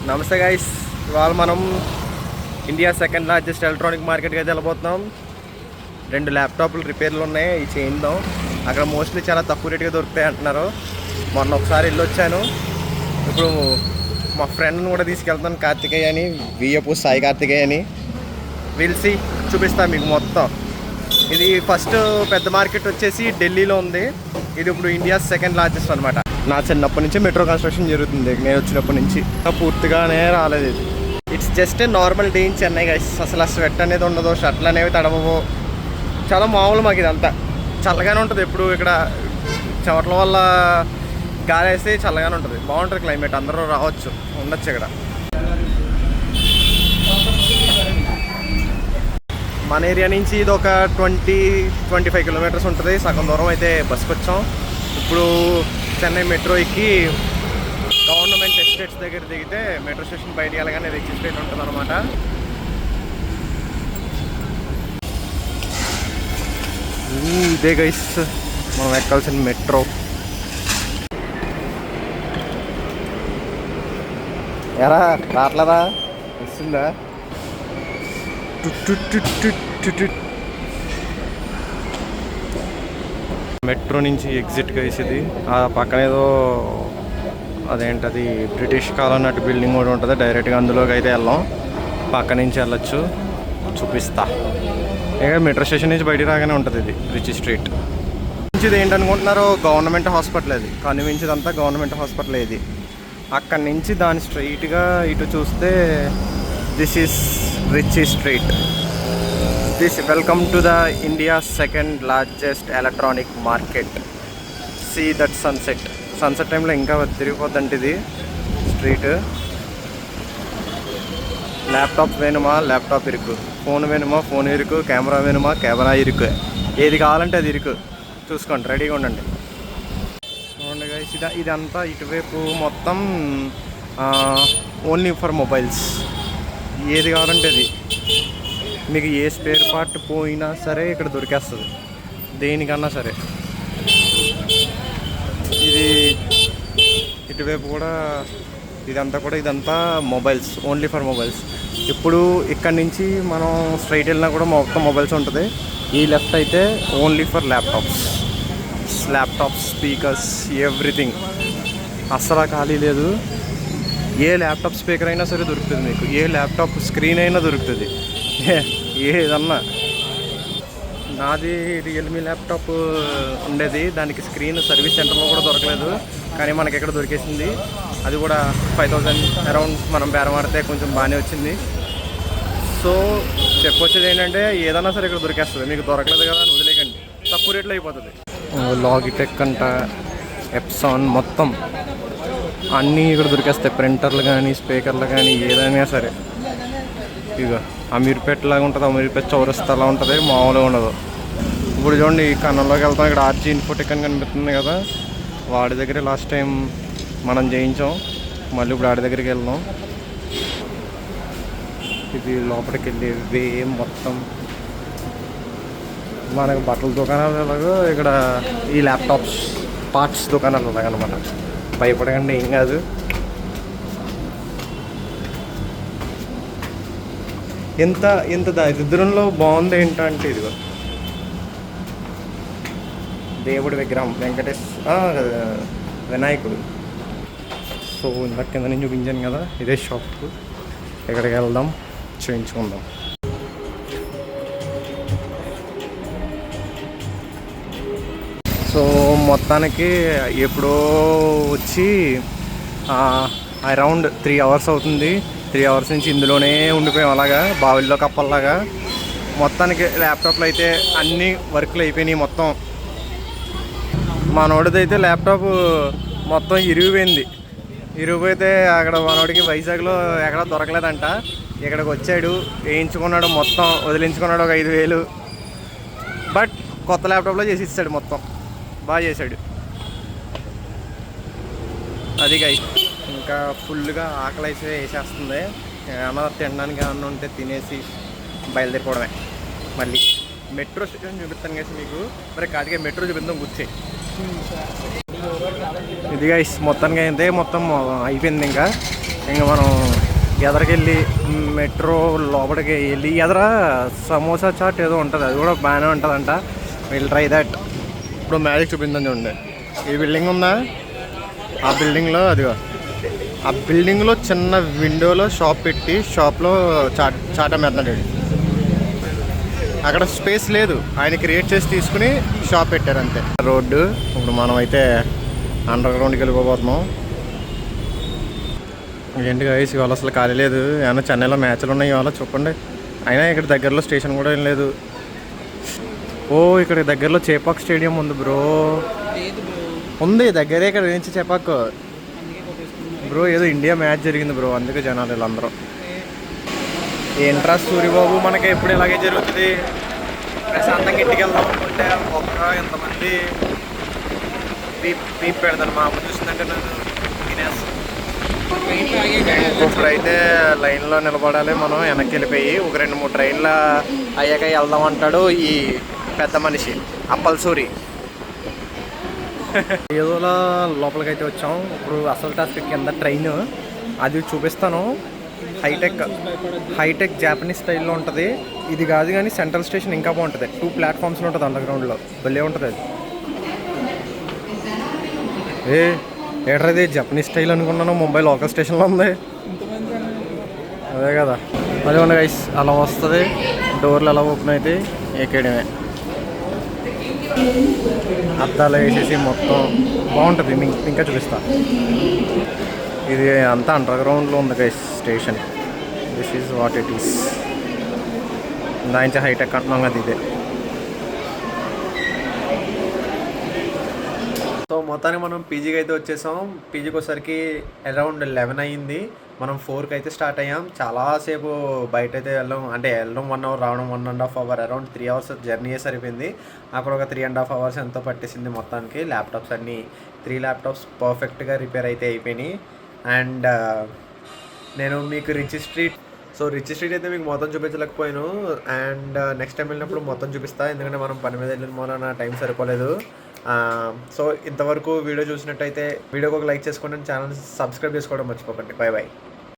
నమస్తే గైస్, ఇవాళ మనం ఇండియా సెకండ్ లార్జెస్ట్ ఎలక్ట్రానిక్ మార్కెట్కి అయితే వెళ్ళిపోతున్నాం. 2 ల్యాప్టాప్లు రిపేర్లు ఉన్నాయి, ఇవి చేయిందాం. అక్కడ మోస్ట్లీ చాలా తక్కువ రేటుగా దొరుకుతాయి అంటున్నారు. మొన్న ఒకసారి వెళ్ళొచ్చాను. ఇప్పుడు మా ఫ్రెండ్ని కూడా తీసుకెళ్తాను, కార్తికేయ అని, వియ్యపు సాయి కార్తికేయ అని. వీల్సి చూపిస్తాను మీకు మొత్తం. ఇది ఫస్ట్ పెద్ద మార్కెట్ వచ్చేసి ఢిల్లీలో ఉంది. ఇది ఇప్పుడు ఇండియా సెకండ్ లార్జెస్ట్ అనమాట. నా చిన్నప్పటి నుంచి మెట్రో కన్స్ట్రక్షన్ జరుగుతుంది, నేను వచ్చినప్పటి నుంచి. పూర్తిగానే రాలేదు ఇది. It's just a normal day in Chennai guys. అసలు ఆ స్వెట్ అనేది ఉండదు, షర్ట్లు అనేవి తడవవు, చాలా మామూలు. మాకు ఇదంతా చల్లగానే ఉంటుంది. ఎప్పుడు ఇక్కడ చెమటల వల్ల గాలి వేస్తే చల్లగానే ఉంటుంది, బాగుంటుంది క్లైమేట్. అందరూ రావచ్చు, ఉండొచ్చు ఇక్కడ. మన ఏరియా నుంచి ఇది ఒక 20-25 కిలోమీటర్స్ ఉంటుంది. సగం దూరం అయితే బస్కి వచ్చాం. ఇప్పుడు చెన్నై మెట్రో ఎక్కి గవర్నమెంట్ ఎస్టేట్స్ దగ్గర దిగితే మెట్రో స్టేషన్ బయటికి వెళ్ళగానే రిచ్ ఎస్టేట్ ఉంటుంది అనమాట. ఇదే గైస్ మనం ఎక్కాల్సిన మెట్రో. ఎరా రావట్లేదా? వస్తుందా? మెట్రో నుంచి ఎగ్జిట్ గైసింది. ఆ పక్కన ఏదో అదేంటది బ్రిటిష్ కాలం నాటి బిల్డింగ్ కూడా ఉంటుంది. డైరెక్ట్గా అందులోకి అయితే వెళ్ళాం, పక్క నుంచి వెళ్ళొచ్చు, చూపిస్తా. ఇక మెట్రో స్టేషన్ నుంచి బయటికి రాగానే ఉంటుంది ఇది రిచ్ స్ట్రీట్. ఇది ఏంటనుకుంటున్నారు? Government hospital. అది కనిపించేదంతా గవర్నమెంట్ హాస్పిటల్. ఇది అక్కడి నుంచి దాని స్ట్రైట్గా ఇటు చూస్తే this is Ritchie street. Welcome to the India second largest electronic market. See that sunset. Sunset టైంలో ఇంకా తిరిగిపోద్దంటే ఇది స్ట్రీట్. ల్యాప్టాప్ వేనుమా ల్యాప్టాప్ ఇరుకు, ఫోన్ వేనుమా ఫోన్ ఇరుకు, కెమెరా వేనుమా కెమెరా ఇరుకు. ఏది కావాలంటే అది ఇరుకు. చూసుకోండి, రెడీగా ఉండండి. చూడండి గైస్, ఇదంతా ఇటువైపు మొత్తం ఓన్లీ ఫర్ మొబైల్స్. ఏది కావాలంటే అది. మీకు ఏ స్పేర్ పార్ట్ పోయినా సరే ఇక్కడ దొరికేస్తుంది, దేనికన్నా సరే. ఇది ఇటువైపు కూడా ఇదంతా మొబైల్స్, ఓన్లీ ఫర్ మొబైల్స్. ఇప్పుడు ఇక్కడ నుంచి మనం స్ట్రైట్ వెళ్ళినా కూడా మొత్తం మొబైల్స్ ఉంటుంది. ఈ లెఫ్ట్ అయితే only for laptops, speakers, everything. అస్సలు ఖాళీ లేదు. ఏ ల్యాప్టాప్ స్పీకర్ అయినా సరే దొరుకుతుంది మీకు, ఏ ల్యాప్టాప్ స్క్రీన్ అయినా దొరుకుతుంది, ఏదన్నా. నాది రియల్మీ ల్యాప్టాప్ ఉండేది, దానికి స్క్రీన్ సర్వీస్ సెంటర్లో కూడా దొరకలేదు, కానీ మనకి ఎక్కడ దొరికేసింది. అది కూడా 5000 అరౌండ్. మనం బేరమాడితే కొంచెం బాగానే వచ్చింది. సో చెప్పొచ్చేది ఏంటంటే ఏదన్నా సరే ఇక్కడ దొరికేస్తుంది. మీకు దొరకలేదు కదా అని వదిలేకండి, తక్కువ రేట్లో అయిపోతుంది. లాగిటెక్ అంట, ఎప్సాన్, మొత్తం అన్నీ ఇక్కడ దొరికేస్తాయి. ప్రింటర్లు కానీ స్పీకర్లు కానీ ఏదైనా సరే. ఇక అమీర్పేట లాగా ఉంటుంది, అమీర్పేట చౌరస్తాలా ఉంటుంది, మామూలుగా ఉండదు. ఇప్పుడు చూడండి, ఈ కన్నంలోకి వెళ్తాం. ఇక్కడ ఆర్జీ ఇన్ఫోటెక్ అని కనిపిస్తుంది కదా, వాడి దగ్గరే లాస్ట్ టైం మనం చేయించాం. మళ్ళీ ఇప్పుడు ఆడి దగ్గరికి వెళ్దాం. ఇది లోపలికి వెళ్ళి వే మొత్తం మనకు బట్టల దుకాణాలు ఎలాగో ఇక్కడ ఈ ల్యాప్టాప్స్ పార్ట్స్ దుకాణాలు అలాగనమాట. భయపడకండి, ఏం కాదు. ఎంత దారిద్రంలో బాగుంది ఏంటంటే ఇదిగో దేవుడి విగ్రహం, వినాయకుడు. సో ఇందాక కింద నుంచి చూపించాను కదా, ఇదే షాప్. ఇక్కడికి వెళ్దాం, చేయించుకుందాం. సో మొత్తానికి ఎప్పుడో వచ్చి అరౌండ్ 3 అవర్స్ అవుతుంది. 3 అవర్స్ నుంచి ఇందులోనే ఉండిపోయాం, అలాగా బావిల్లో కప్పల్లాగా. మొత్తానికి ల్యాప్టాప్లో అయితే అన్ని వర్క్లు అయిపోయినాయి మొత్తం. మనోడిదైతే ల్యాప్టాప్ మొత్తం ఇరిగిపోయితే అక్కడ మనోడికి వైజాగ్లో ఎక్కడ దొరకలేదంట. ఇక్కడికి వచ్చాడు, వేయించుకున్నాడు, మొత్తం వదిలించుకున్నాడు ఒక 5000. బట్ కొత్త ల్యాప్టాప్లో చేసి ఇస్తాడు, మొత్తం బాగా చేశాడు. అది గైస్, ఇంకా ఫుల్గా ఆకలి అయితే వేసేస్తుంది. ఏమన్నా తినడానికి ఏమన్నా ఉంటే తినేసి బయలుదేరిపోవడమే. మళ్ళీ మెట్రో స్టేషన్ చూపిస్తాను కదా మీకు. మరి కాటిగా మెట్రో చూపిద్దాం, గుర్తు. ఇది గైస్ మొత్తానికి అయితే మొత్తం అయిపోయింది. ఇంకా ఇంకా మనం ఎదరికెళ్ళి మెట్రో లోపలికి వెళ్ళి ఎదర సమోసా చాట్ ఏదో ఉంటుంది, అది కూడా బాగానే ఉంటుందంట. Will try that. ఇప్పుడు మ్యాజిక్ చూపిందని చూడండి. ఈ బిల్డింగ్ ఉందా, ఆ బిల్డింగ్లో అదిగో ఆ బిల్డింగ్లో చిన్న విండోలో షాప్ పెట్టి షాప్లో చాట్ అమ్మేస్తున్నాడు. అక్కడ స్పేస్ లేదు, ఆయన క్రియేట్ చేసి తీసుకుని షాప్ పెట్టారు అంతే. రోడ్డు. ఇప్పుడు మనం అయితే అండర్ గ్రౌండ్కి వెళ్ళిపోతున్నాం. ఏంటి గైస్ ఇవాళ అసలు ఖాళీ లేదు. ఏమన్నా చెన్నైలో మ్యాచ్లు ఉన్నాయి ఇవాళ చెప్పండి. అయినా ఇక్కడ దగ్గరలో స్టేషన్ కూడా ఏం లేదు. ఓ ఇక్కడ దగ్గరలో చేపాక్ స్టేడియం ఉంది బ్రో. ఉంది దగ్గరే ఇక్కడ నుంచి చేపాక్ బ్రో. ఏదో ఇండియా మ్యాచ్ జరిగింది బ్రో, అందుకే జనాలు వీళ్ళందరూ. ఏంట్రా సూరిబాబు మనకి ఎప్పుడు ఇలాగే జరుగుతుంది. ప్రశాంతంగా ఇంటికి వెళ్దాం అనుకుంటే ఒక్క ఎంతమంది పీప్ పెడతాను. మా అమ్మ చూసిందంటే నన్ను తినేస్తాను. ఇప్పుడైతే లైన్లో నిలబడాలి మనం. వెనక్కి వెళ్ళిపోయి ఒక 2-3 ట్రైన్లు అయ్యాక వెళ్దాం అంటాడు ఈ పెద్ద మనిషి అప్పల్సూరి. ఏదోలా లోపలికైతే వచ్చాం. ఇప్పుడు అసలు టాస్క్ కింద ట్రైన్ అది చూపిస్తాను. హైటెక్ జాపనీస్ స్టైల్లో ఉంటుంది. ఇది కాదు కానీ సెంట్రల్ స్టేషన్ ఇంకా బాగుంటుంది. 2 ప్లాట్ఫామ్స్లో ఉంటుంది అండర్ గ్రౌండ్లో. భలే ఉంటుంది అది. ఏడ్రది జపనీస్ స్టైల్ అనుకున్నాను, ముంబై లోకల్ స్టేషన్లో ఉంది. అదే కదా. అదే ఉంది గైస్, అలా వస్తుంది. డోర్లు ఎలా ఓపెన్ అయితే ఎక్కడమే అద్దాలు వేసేసి మొత్తం బాగుంటుంది. ఇంకా చూపిస్తా. ఇది అంతా అండర్ గ్రౌండ్లో ఉంది guys station. This is what it is. దాని హైటెక్ అంటున్నాం కదా ఇదే. సో మొత్తానికి మనం పీజీకి అయితే వచ్చేసాం. పీజీకి వచ్చేసరికి అరౌండ్ 11 అయ్యింది. మనం 4కి అయితే స్టార్ట్ అయ్యాం. చాలాసేపు బయట అయితే వెళ్ళడం 1 అవర్, రావడం 1.5 అవర్, అరౌండ్ 3 అవర్స్ జర్నీయే సరిపోయింది. అక్కడ ఒక 3.5 అవర్స్ ఎంతో పట్టేసింది మొత్తానికి. ల్యాప్టాప్స్ అన్నీ 3 ల్యాప్టాప్స్ పర్ఫెక్ట్గా రిపేర్ అయితే అయిపోయినాయి. అండ్ నేను మీకు రిచ్ స్ట్రీట్ అయితే మీకు మొత్తం చూపించలేకపోయాను. అండ్ నెక్స్ట్ టైం వెళ్ళినప్పుడు మొత్తం చూపిస్తాను, ఎందుకంటే మనం పని మీద వెళ్ళిన మూల నా టైం సరిపోలేదు. సో ఇంతవరకు వీడియో చూసినట్టయితే వీడియోకి ఒక లైక్ చేసుకోండి, ఛానల్ సబ్స్క్రైబ్ చేసుకోవడం మర్చిపోకండి. By by.